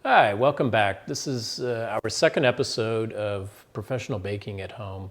Hi, welcome back. This is our second episode of Professional Baking at Home.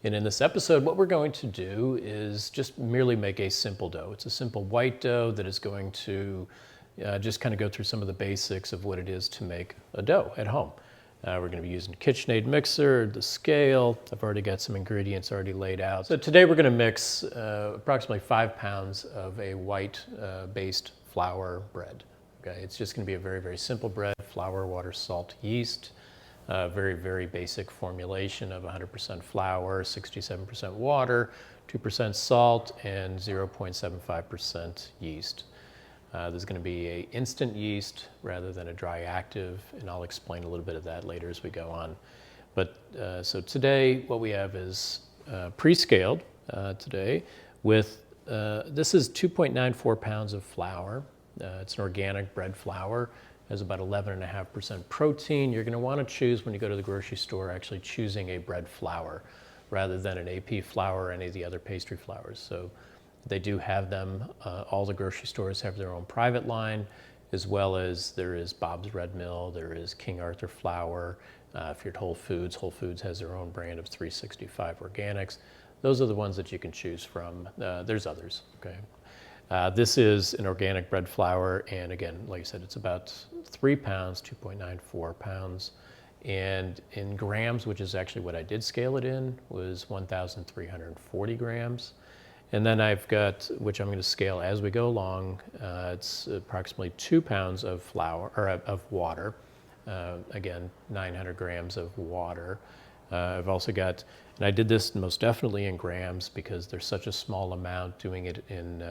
And in this episode, what we're going to do is just merely make a simple dough. It's a simple white dough that is going to just kind of go through some of the basics of what it is to make a dough at home. We're going to be using a KitchenAid mixer, the scale. I've already got some ingredients already laid out. So today we're going to mix approximately 5 pounds of a white based flour bread. Okay, it's just going to be a very, very simple bread: flour, water, salt, yeast. Very, very basic formulation of 100% flour, 67% water, 2% salt, and 0.75% yeast. There's going to be an instant yeast rather than a dry active, and I'll explain a little bit of that later as we go on. But so today what we have is pre-scaled today with, this is 2.94 pounds of flour. It's an organic bread flour. Has about 11.5% protein. You're going to want to choose, when you go to the grocery store, actually choosing a bread flour rather than an AP flour or any of the other pastry flours. So they do have them. All the grocery stores have their own private line, as well as there is Bob's Red Mill, there is King Arthur flour. If you're at Whole Foods has their own brand of 365 Organics. Those are the ones that you can choose from. There's others, okay? This is an organic bread flour, and again, like I said, it's about 3 pounds, 2.94 pounds, and in grams, which is actually what I did scale it in, was 1,340 grams. And then I've got, which I'm going to scale as we go along, it's approximately 2 pounds of flour, or of water. Again, 900 grams of water. I've also got, and I did this most definitely in grams because there's such a small amount. Doing it in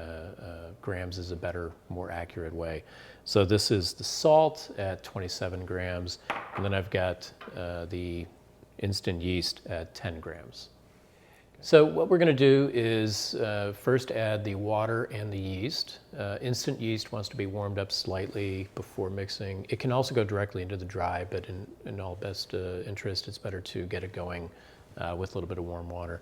grams is a better, more accurate way. So this is the salt at 27 grams, and then I've got the instant yeast at 10 grams. So what we're going to do is first add the water and the yeast. Instant yeast wants to be warmed up slightly before mixing. It can also go directly into the dry, but in all best interest, it's better to get it going with a little bit of warm water.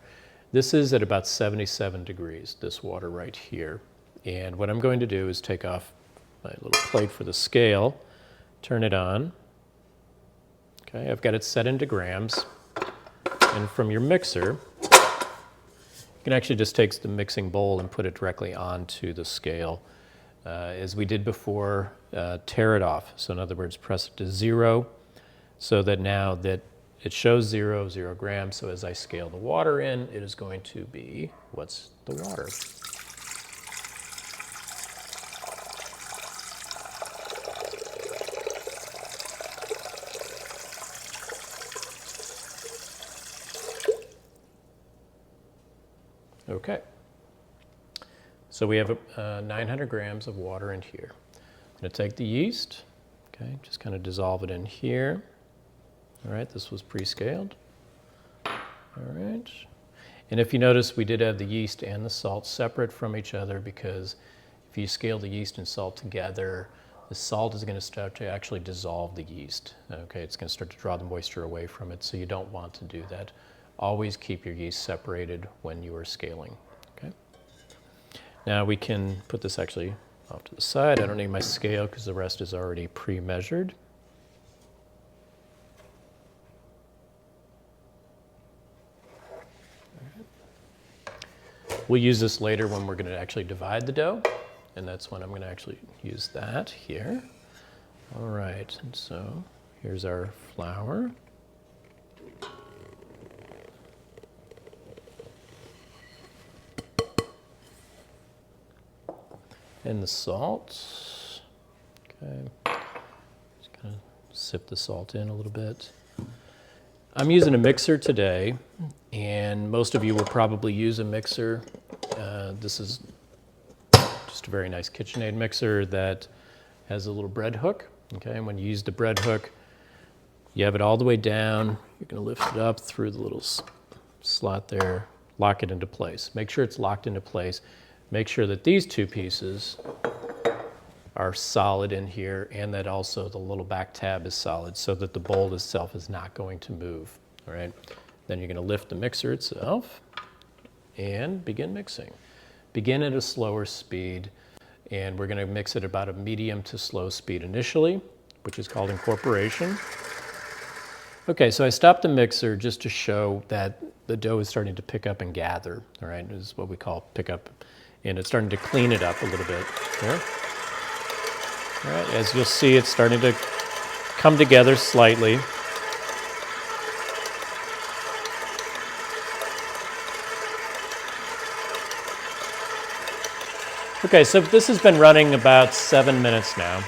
This is at about 77 degrees, this water right here. And what I'm going to do is take off my little plate for the scale, turn it on. Okay, I've got it set into grams. And from your mixer, you can actually just take the mixing bowl and put it directly onto the scale. As we did before, tear it off. So in other words, press it to 0 so that now that it shows 0 grams. So as I scale the water in, it is going to be, what's the water? Okay, so we have 900 grams of water in here. I'm going to take the yeast, okay, just kind of dissolve it in here. All right, this was pre-scaled. All right, and if you notice, we did have the yeast and the salt separate from each other because if you scale the yeast and salt together, the salt is going to start to actually dissolve the yeast. Okay, it's going to start to draw the moisture away from it, so you don't want to do that. Always keep your yeast separated when you are scaling, okay? Now we can put this actually off to the side. I don't need my scale because the rest is already pre-measured. We'll use this later when we're going to actually divide the dough, and that's when I'm going to actually use that here. All right, and so here's our flour. And the salt. Okay, just kind of sip the salt in a little bit. I'm using a mixer today, and most of you will probably use a mixer. This is just a very nice KitchenAid mixer that has a little bread hook. Okay, and when you use the bread hook, you have it all the way down. You're going to lift it up through the little slot there, lock it into place. Make sure it's locked into place. Make sure that these two pieces are solid in here and that also the little back tab is solid so that the bowl itself is not going to move, all right? Then you're going to lift the mixer itself and begin mixing. Begin at a slower speed, and we're going to mix it about a medium to slow speed initially. which is called incorporation. Okay, so I stopped the mixer just to show that the dough is starting to pick up and gather, all right? This is what we call pick up, and it's starting to clean it up a little bit here. All right, as you'll see, it's starting to come together slightly. Okay, so this has been running about 7 minutes now,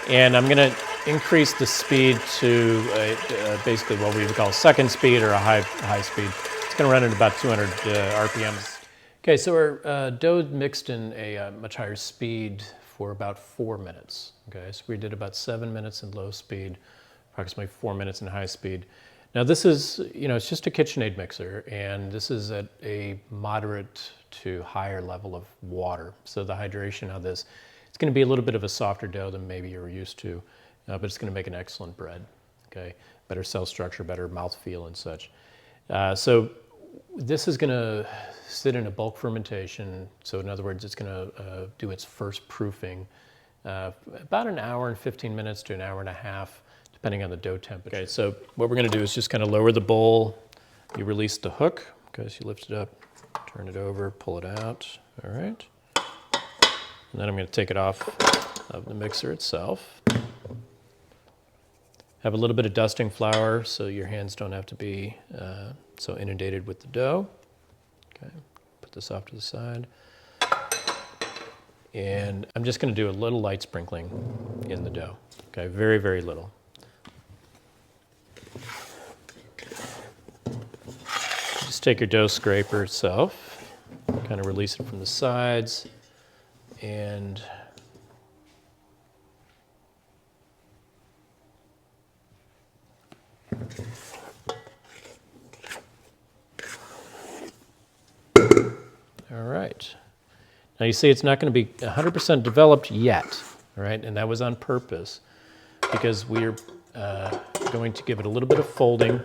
and I'm gonna increase the speed to basically what we would call second speed or a high speed. It's gonna run at about 200 RPMs. Okay, so our dough mixed in a much higher speed for about 4 minutes. Okay, so we did about 7 minutes in low speed, approximately 4 minutes in high speed. Now this is, it's just a KitchenAid mixer, and this is at a moderate to higher level of water. So the hydration of this, it's gonna be a little bit of a softer dough than maybe you're used to, but it's gonna make an excellent bread, okay? Better cell structure, better mouthfeel and such. So this is gonna sit in a bulk fermentation. So in other words, it's gonna do its first proofing about an hour and 15 minutes to an hour and a half, depending on the dough temperature. Okay, so what we're gonna do is just kind of lower the bowl. You release the hook, okay, so you lift it up, turn it over, pull it out, all right? And then I'm gonna take it off of the mixer itself. Have a little bit of dusting flour so your hands don't have to be so inundated with the dough. Okay, put this off to the side. And I'm just gonna do a little light sprinkling in the dough. Okay, very, very little. Just take your dough scraper itself, kind of release it from the sides, and all right. Now you see it's not going to be 100% developed yet, all right? And that was on purpose because we're going to give it a little bit of folding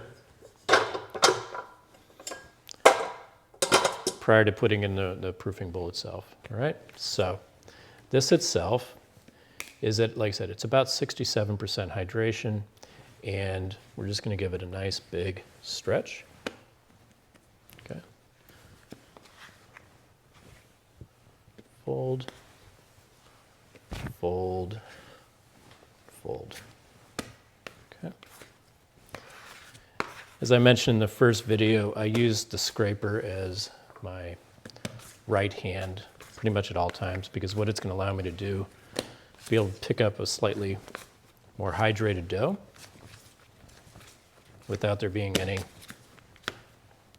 prior to putting in the proofing bowl itself, all right? So this itself is at, like I said, it's about 67% hydration, and we're just going to give it a nice big stretch. Okay. Fold, fold, fold. Okay. As I mentioned in the first video, I used the scraper as my right hand pretty much at all times, because what it's going to allow me to do is be able to pick up a slightly more hydrated dough without there being any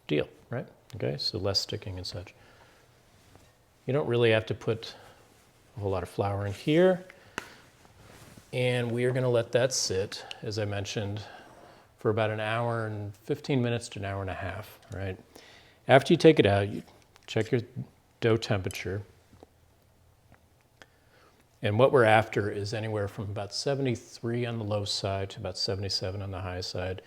deal, right? Okay, so less sticking and such. You don't really have to put a whole lot of flour in here. And we are going to let that sit, as I mentioned, for about an hour and 15 minutes to an hour and a half, right? After you take it out, you check your dough temperature. And what we're after is anywhere from about 73 on the low side to about 77 on the high side.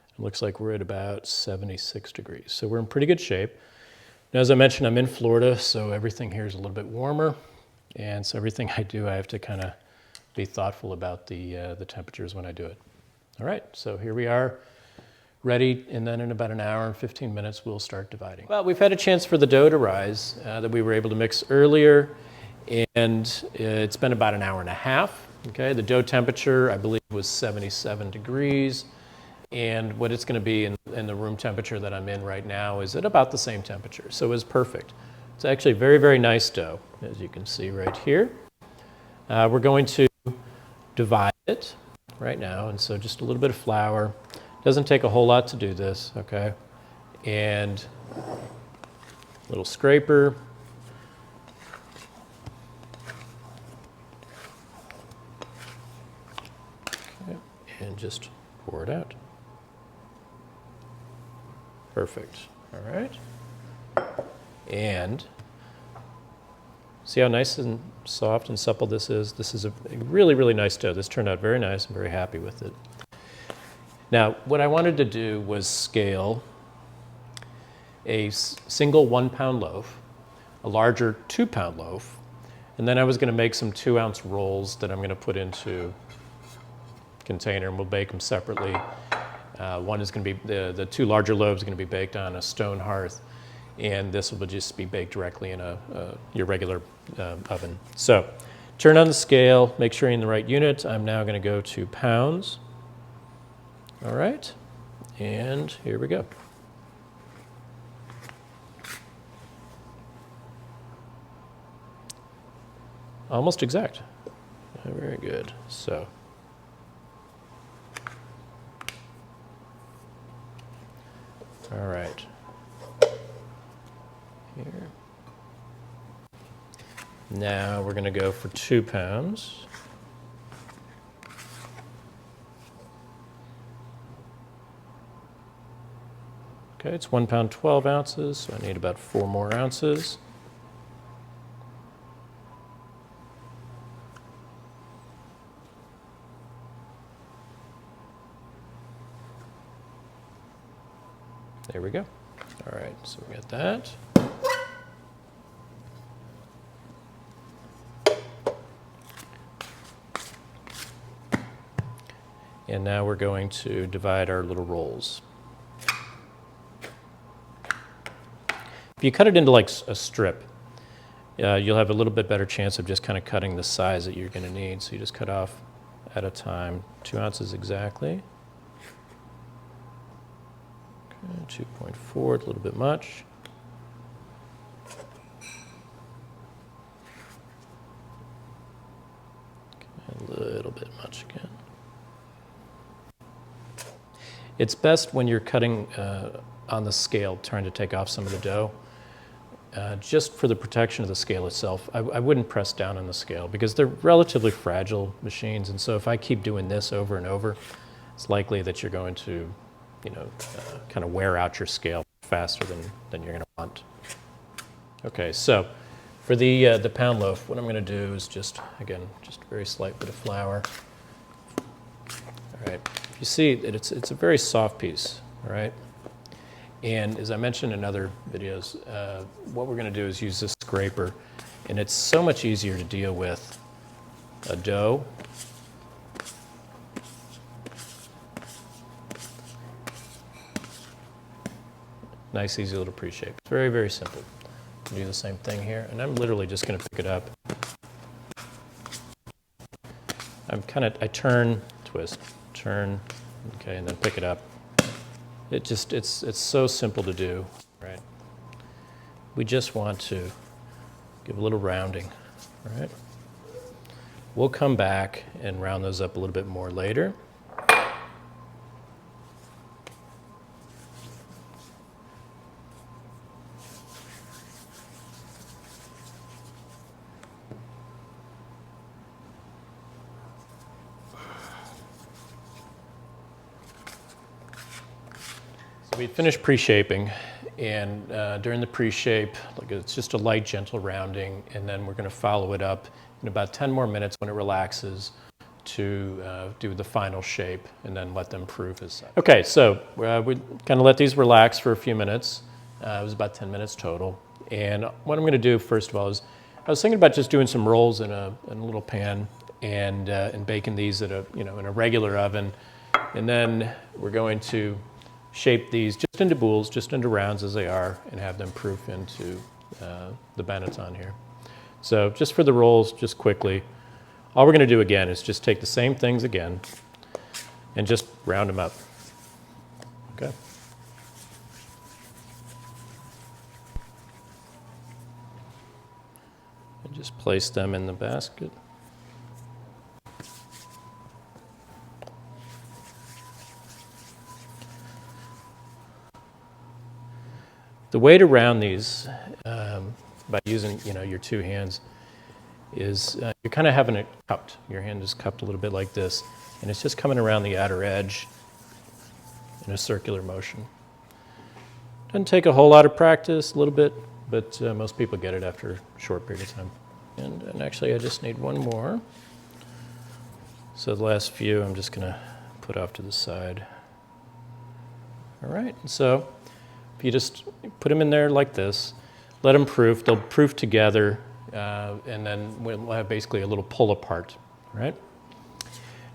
It looks like we're at about 76 degrees. So we're in pretty good shape. Now, as I mentioned, I'm in Florida, so everything here is a little bit warmer. And so everything I do, I have to kind of be thoughtful about the temperatures when I do it. All right, so here we are, ready, and then in about an hour and 15 minutes, we'll start dividing. Well, we've had a chance for the dough to rise that we were able to mix earlier, and it's been about an hour and a half. Okay, the dough temperature, I believe, was 77 degrees, and what it's going to be in the room temperature that I'm in right now is at about the same temperature, so it's perfect. It's actually very, very nice dough, as you can see right here. We're going to divide it right now, and so just a little bit of flour. Doesn't take a whole lot to do this, okay? And a little scraper. Okay, and just pour it out. Perfect, all right? And see how nice and soft and supple this is? This is a really, really nice dough. This turned out very nice. I'm very happy with it. Now, what I wanted to do was scale a single 1 pound loaf, a larger 2 pound loaf, and then I was going to make some 2 ounce rolls that I'm going to put into container, and we'll bake them separately. One is going to be, the two larger loaves are going to be baked on a stone hearth, and this will just be baked directly in your regular oven. So turn on the scale, make sure you're in the right unit. I'm now going to go to pounds. All right, and here we go. Almost exact. Very good. So, all right. Here. Now we're going to go for 2 pounds. Okay, it's 1 pound 12 ounces, so I need about 4 more ounces. There we go. All right, so we got that. And now we're going to divide our little rolls. If you cut it into like a strip, you'll have a little bit better chance of just kind of cutting the size that you're going to need. So you just cut off at a time, 2 ounces exactly. 2.4, a little bit much. A little bit much again. It's best when you're cutting on the scale, trying to take off some of the dough. Just for the protection of the scale itself, I wouldn't press down on the scale because they're relatively fragile machines, and so if I keep doing this over and over, it's likely that you're going to kind of wear out your scale faster than you're going to want. Okay, so for the pound loaf, what I'm going to do is just a very slight bit of flour. All right, you see that it's a very soft piece, all right? And as I mentioned in other videos, what we're going to do is use this scraper, and it's so much easier to deal with a dough. Nice, easy little pre-shape. It's very, very simple. Do the same thing here, and I'm literally just going to pick it up. I turn, twist, turn, okay, and then pick it up. It's so simple to do, right? We just want to give a little rounding, right? We'll come back and round those up a little bit more later. We finished pre-shaping, and during the pre-shape, it's just a light, gentle rounding, and then we're going to follow it up in about 10 more minutes when it relaxes to do the final shape, and then let them proof as such. Okay, so we kind of let these relax for a few minutes. It was about 10 minutes total, and what I'm going to do first of all is I was thinking about just doing some rolls in a little pan and baking these at in a regular oven, and then we're going to shape these just into boules, just into rounds as they are, and have them proof into the banneton here. So just for the rolls, just quickly, all we're going to do again is just take the same things again and just round them up. Okay. And just place them in the basket. The way to round these by using your 2 hands is you're kind of having it cupped. Your hand is cupped a little bit like this, and it's just coming around the outer edge in a circular motion. Doesn't take a whole lot of practice, a little bit, but most people get it after a short period of time. And actually, I just need one more. So the last few I'm just going to put off to the side. All right, so you just put them in there like this, let them proof, they'll proof together, and then we'll have basically a little pull apart, right?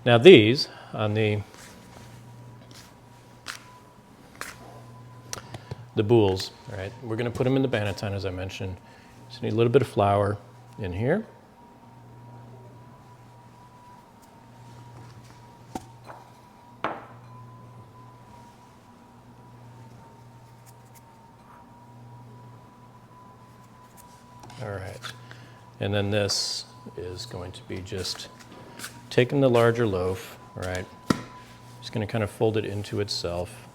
Now these, on the boules, all right, we're going to put them in the banneton, as I mentioned. Just need a little bit of flour in here. All right, and then this is going to be just taking the larger loaf, all right, just going to kind of fold it into itself,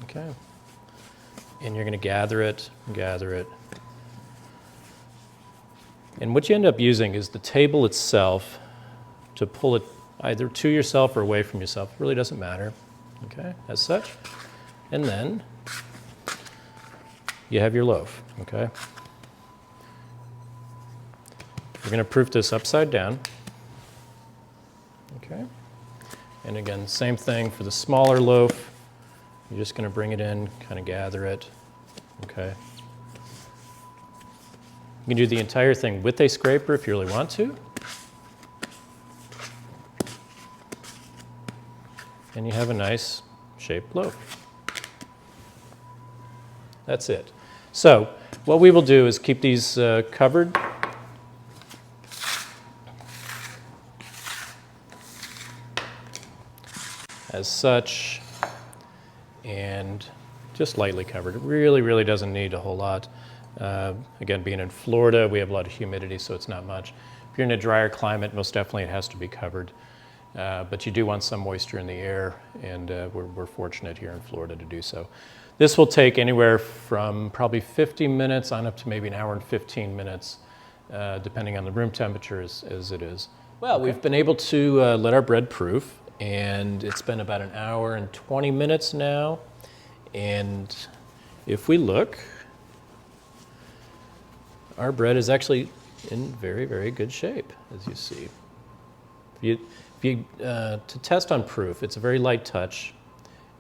okay, and you're going to gather it, and what you end up using is the table itself to pull it either to yourself or away from yourself. It really doesn't matter, okay, as such, and then you have your loaf, okay? We're going to proof this upside down, okay? And again, same thing for the smaller loaf. You're just going to bring it in, kind of gather it, okay? You can do the entire thing with a scraper if you really want to. And you have a nice shaped loaf. That's it. So what we will do is keep these covered. As such, and just lightly covered. It really doesn't need a whole lot. Again, being in Florida, we have a lot of humidity, so it's not much. If you're in a drier climate, most definitely it has to be covered. But you do want some moisture in the air, and we're fortunate here in Florida to do so. This will take anywhere from probably 50 minutes on up to maybe an hour and 15 minutes, depending on the room temperature as it is. Well, okay. We've been able to let our bread proof, and it's been about an hour and 20 minutes now. And if we look, our bread is actually in very good shape, as you see. To test on proof, it's a very light touch,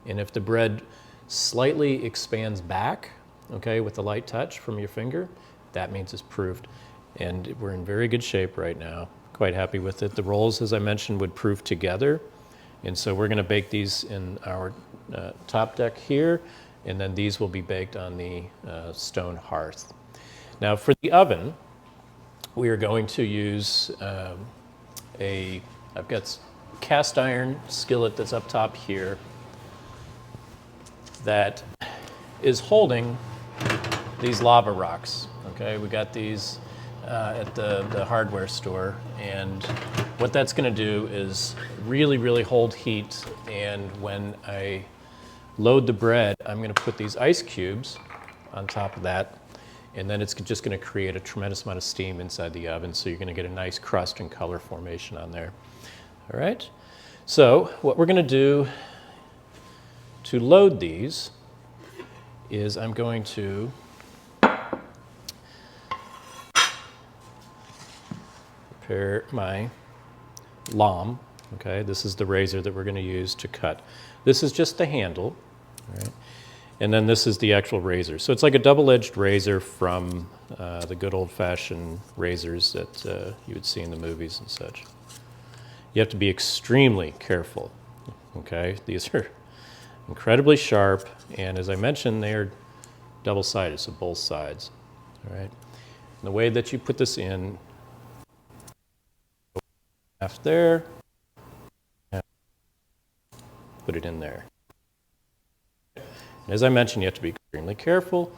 and if the bread slightly expands back, okay, with a light touch from your finger, that means it's proofed. And we're in very good shape right now. Quite happy with it. The rolls, as I mentioned, would proof together, and so we're going to bake these in our top deck here, and then these will be baked on the stone hearth. Now for the oven, we are going to use I've got cast iron skillet that's up top here that is holding these lava rocks. Okay, we got these at the hardware store, and what that's going to do is really hold heat. And when I load the bread, I'm going to put these ice cubes on top of that, and then it's just going to create a tremendous amount of steam inside the oven, so you're going to get a nice crust and color formation on there. All right, so what we're going to do to load these is I'm going to prepare my lom. Okay, this is the razor that we're going to use to cut. This is just the handle, all right? And then this is the actual razor. So it's like a double-edged razor from the good old-fashioned razors that you would see in the movies and such. You have to be extremely careful, okay? These are incredibly sharp, and as I mentioned, they are double-sided, so both sides, all right? And the way that you put this in, half there, put it in there. And as I mentioned, you have to be extremely careful.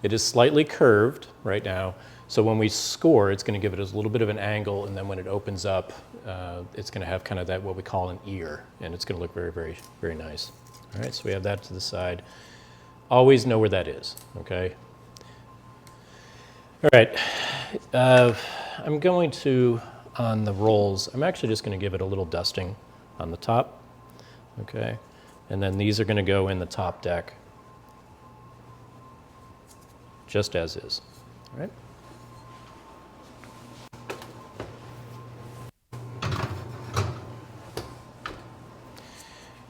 It is slightly curved right now, so when we score, it's going to give it a little bit of an angle, and then when it opens up, it's going to have kind of that what we call an ear, and it's going to look very nice. All right, so we have that to the side. Always know where that is, okay? All right, I'm going to, on the rolls, I'm actually just going to give it a little dusting on the top, okay? And then these are going to go in the top deck, just as is, all right?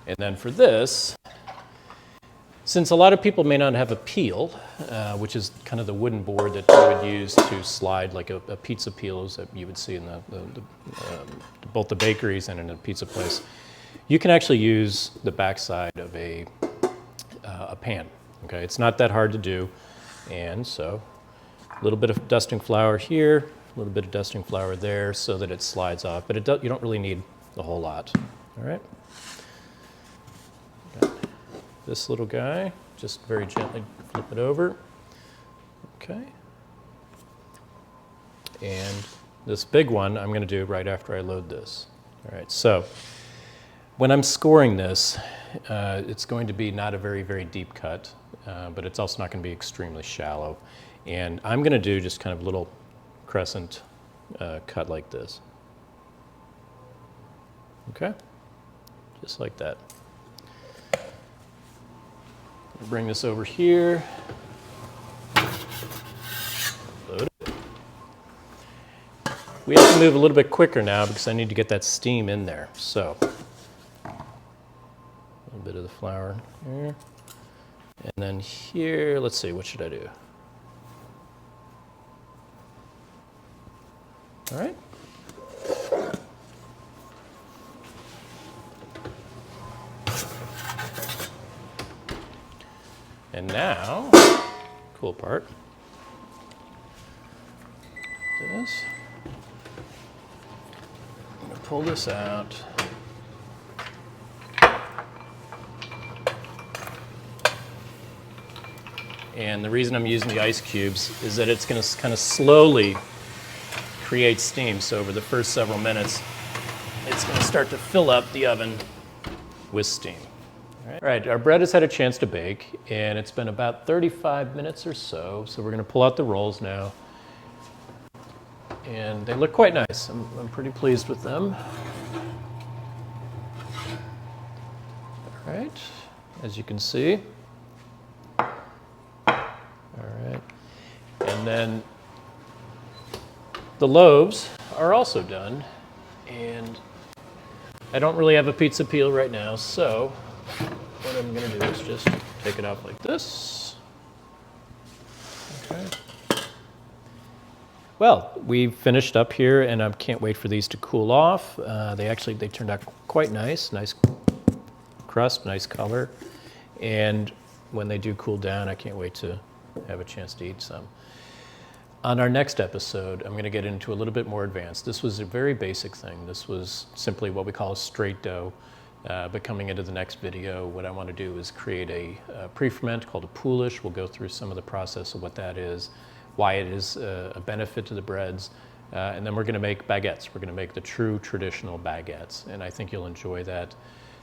And then for this, Since a lot of people may not have a peel, which is kind of the wooden board that you would use to slide like a pizza peels that you would see in both the bakeries and in a pizza place, you can actually use the backside of a pan. Okay, it's not that hard to do, and so a little bit of dusting flour here, a little bit of dusting flour there, so that it slides off. But you don't really need a whole lot. All right. Got this little guy, just very gently flip it over. Okay. And this big one I'm going to do right after I load this. All right. So when I'm scoring this, it's going to be not a very, very deep cut, but it's also not going to be extremely shallow. And I'm going to do just kind of a little crescent cut like this. Okay? Just like that. Bring this over here. Load it. We have to move a little bit quicker now because I need to get that steam in there. So, a little bit of the flour here. And then here, let's see, what should I do? All right. And now, cool part, this. I'm going to pull this out. And the reason I'm using the ice cubes is that it's going to kind of slowly create steam. So over the first several minutes, it's going to start to fill up the oven with steam. All right, our bread has had a chance to bake, and it's been about 35 minutes or so. So we're going to pull out the rolls now. And they look quite nice. I'm pretty pleased with them. All right, as you can see. All right, and then the loaves are also done, and I don't really have a pizza peel right now, so what I'm going to do is just take it out like this. Okay. Well, we've finished up here, and I can't wait for these to cool off. They turned out quite nice crust, nice color, and when they do cool down, I can't wait to have a chance to eat some. On our next episode, I'm going to get into a little bit more advanced. This was a very basic thing. This was simply what we call a straight dough. But coming into the next video, what I want to do is create a pre-ferment called a poolish. We'll go through some of the process of what that is, why it is a benefit to the breads, and then we're going to make baguettes. We're going to make the true traditional baguettes, and I think you'll enjoy that.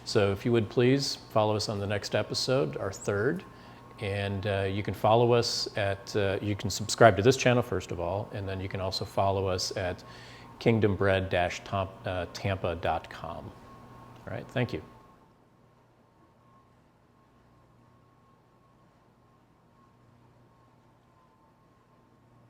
So if you would please follow us on the next episode, our third. And you can follow us at, you can subscribe to this channel first of all, and then you can also follow us at kingdombread-tampa.com. All right, thank you.